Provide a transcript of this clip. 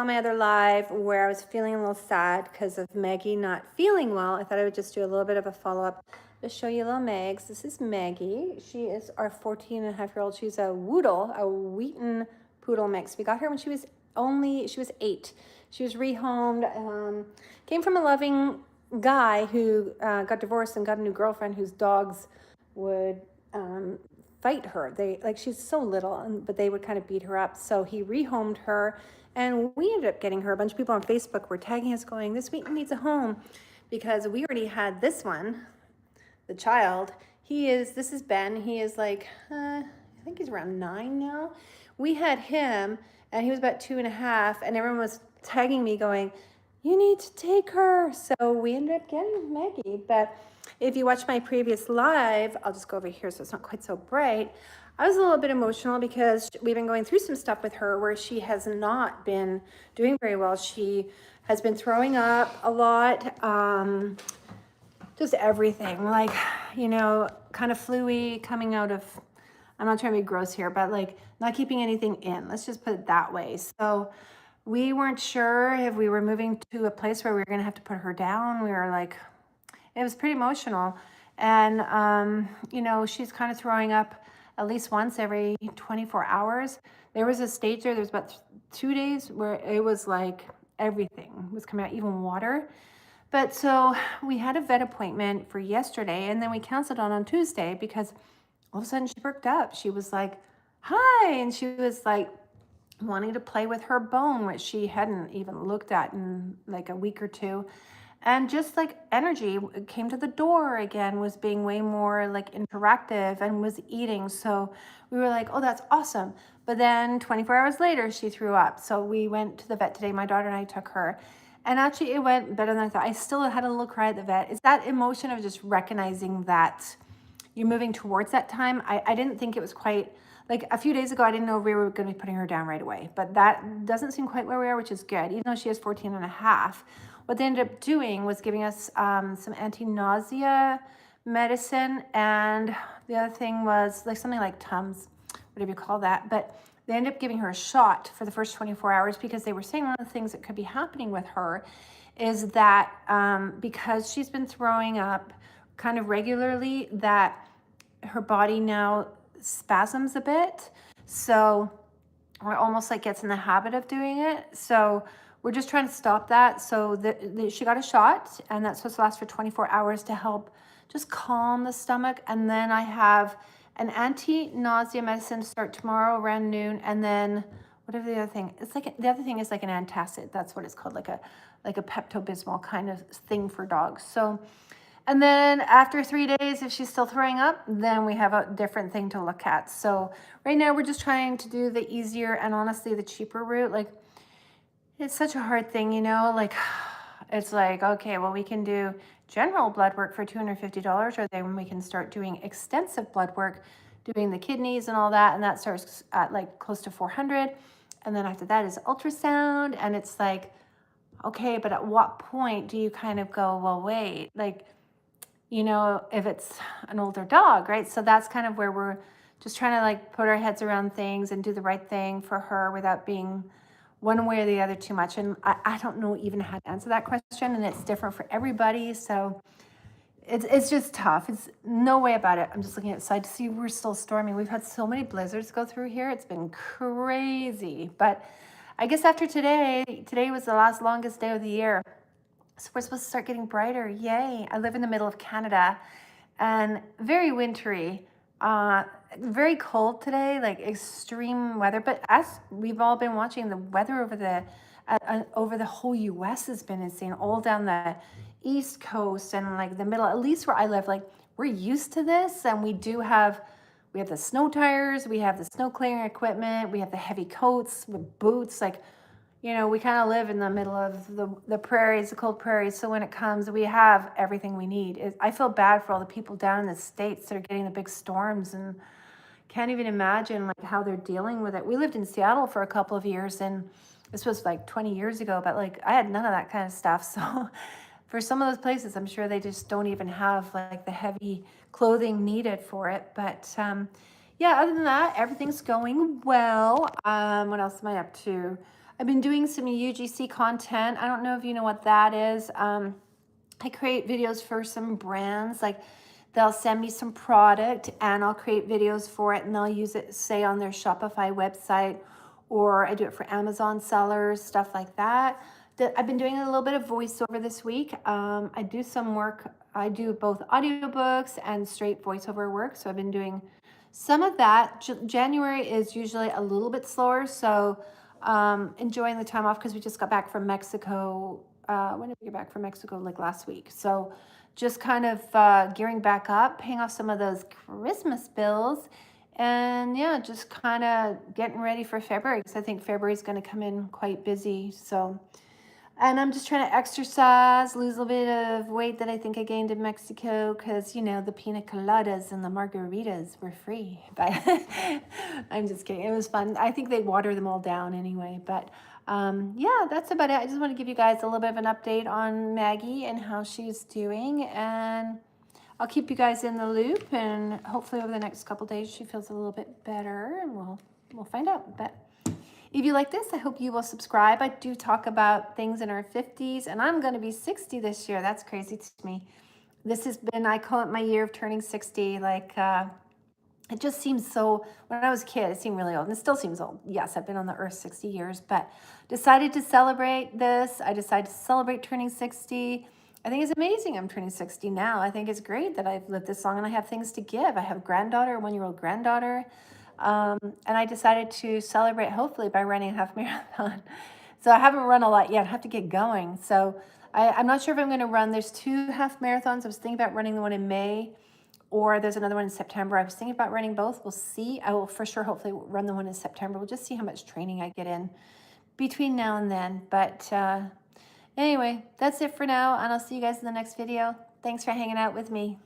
my other live where I was feeling a little sad because of Maggie not feeling well. I thought I would just do a little bit of a follow-up to show you little Megs. This is Maggie. She is our 14-and-a-half-year-old. She's a Woodle, a Wheaton Poodle mix. We got her when she was 8. She was rehomed, came from a loving guy who got divorced and got a new girlfriend whose dogs would fight her. She's so little, but they would kind of beat her up. So he rehomed her, and we ended up getting her. A bunch of people on Facebook were tagging us going, this Wheaton needs a home, because we already had this one, the child. This is Ben. He is like, I think he's around 9 now. We had him, and he was about 2.5, and everyone was tagging me going, you need to take her. So we ended up getting Maggie. But if you watch my previous live, I'll just go over here so it's not quite so bright. I was a little bit emotional because we've been going through some stuff with her where she has not been doing very well. She has been throwing up a lot, just everything, like, kind of fluey coming out of, I'm not trying to be gross here, but like not keeping anything in. Let's just put it that way. So we weren't sure if we were moving to a place where we were going to have to put her down. We were like, it was pretty emotional. And, she's kind of throwing up at least once every 24 hours. There was a stage there was about 2 days where it was like everything was coming out, even water. But so we had a vet appointment for yesterday, and then we canceled on Tuesday because all of a sudden she perked up. She was like, hi. And she was like wanting to play with her bone, which she hadn't even looked at in like a week or two. And just like energy came to the door again, was being way more like interactive and was eating. So we were like, oh, that's awesome. But then 24 hours later, she threw up. So we went to the vet today. My daughter and I took her. And actually it went better than I thought. I still had a little cry at the vet. It's that emotion of just recognizing that you're moving towards that time. I didn't think it was quite, like a few days ago, I didn't know if we were going to be putting her down right away. But that doesn't seem quite where we are, which is good. Even though she is 14.5. What they ended up doing was giving us some anti-nausea medicine, and the other thing was like something like Tums, whatever you call that. But they ended up giving her a shot for the first 24 hours because they were saying one of the things that could be happening with her is that because she's been throwing up kind of regularly, that her body now spasms a bit. So, or almost like gets in the habit of doing it. So we're just trying to stop that. So she got a shot, and that's supposed to last for 24 hours to help just calm the stomach. And then I have an anti-nausea medicine to start tomorrow around noon. And then whatever the other thing, it's like, the other thing is like an antacid. That's what it's called, like a Pepto-Bismol kind of thing for dogs. So, and then after 3 days, if she's still throwing up, then we have a different thing to look at. So right now we're just trying to do the easier and honestly the cheaper route. Like, it's such a hard thing, like it's like, okay, well, we can do general blood work for $250, or then we can start doing extensive blood work, doing the kidneys and all that. And that starts at like close to 400. And then after that is ultrasound. And it's like, okay, but at what point do you kind of go, well, wait, like, if it's an older dog, right? So that's kind of where we're just trying to like put our heads around things and do the right thing for her without being one way or the other too much. And I don't know even how to answer that question, and it's different for everybody. So it's just tough. It's no way about it. I'm just looking outside to see we're still storming. We've had so many blizzards go through here. It's been crazy. But I guess after today was the longest day of the year. So we're supposed to start getting brighter. Yay. I live in the middle of Canada and very wintry. Very cold today, like extreme weather. But as we've all been watching, the weather over the whole U.S. has been insane. All down the East Coast and like the middle, at least where I live, like we're used to this. And we have the snow tires, we have the snow clearing equipment, we have the heavy coats with boots. Like, we kind of live in the middle of the prairies, the cold prairies. So when it comes, we have everything we need. I feel bad for all the people down in the States that are getting the big storms and can't even imagine like how they're dealing with it. We lived in Seattle for a couple of years, and this was like 20 years ago, but like I had none of that kind of stuff. So for some of those places, I'm sure they just don't even have like the heavy clothing needed for it. But yeah, other than that, everything's going well. What else am I up to? I've been doing some UGC content. I don't know if you know what that is. I create videos for some brands, like they'll send me some product and I'll create videos for it and they'll use it, say, on their Shopify website, or I do it for Amazon sellers, stuff like that. I've been doing a little bit of voiceover this week. I do some work. I do both audiobooks and straight voiceover work. So I've been doing some of that. January is usually a little bit slower. So enjoying the time off because we just got back from Mexico. When did we get back from Mexico? Like last week. So just kind of gearing back up, paying off some of those Christmas bills. And yeah, just kind of getting ready for February because I think February is going to come in quite busy. So, and I'm just trying to exercise, lose a little bit of weight that I think I gained in Mexico because, you know, the pina coladas and the margaritas were free. But I'm just kidding. It was fun. I think they water them all down anyway. But yeah, that's about it. I just want to give you guys a little bit of an update on Maggie and how she's doing. And I'll keep you guys in the loop. And hopefully over the next couple days, she feels a little bit better. And we'll find out. But if you like this, I hope you will subscribe. I do talk about things in our 50s, and I'm going to be 60 this year. That's crazy to me. This has been, I call it my year of turning 60. Like, it just seems so, when I was a kid, it seemed really old, and it still seems old. Yes, I've been on the earth 60 years, but decided to celebrate this. I decided to celebrate turning 60. I think it's amazing I'm turning 60 now. I think it's great that I've lived this long and I have things to give. I have a granddaughter, a 1-year-old granddaughter. And I decided to celebrate, hopefully, by running a half marathon. So I haven't run a lot yet. I have to get going. So I'm not sure if I'm going to run. There's 2 half marathons. I was thinking about running the one in May, or there's another one in September. I was thinking about running both. We'll see. I will for sure hopefully run the one in September. We'll just see how much training I get in between now and then. But anyway, that's it for now, and I'll see you guys in the next video. Thanks for hanging out with me.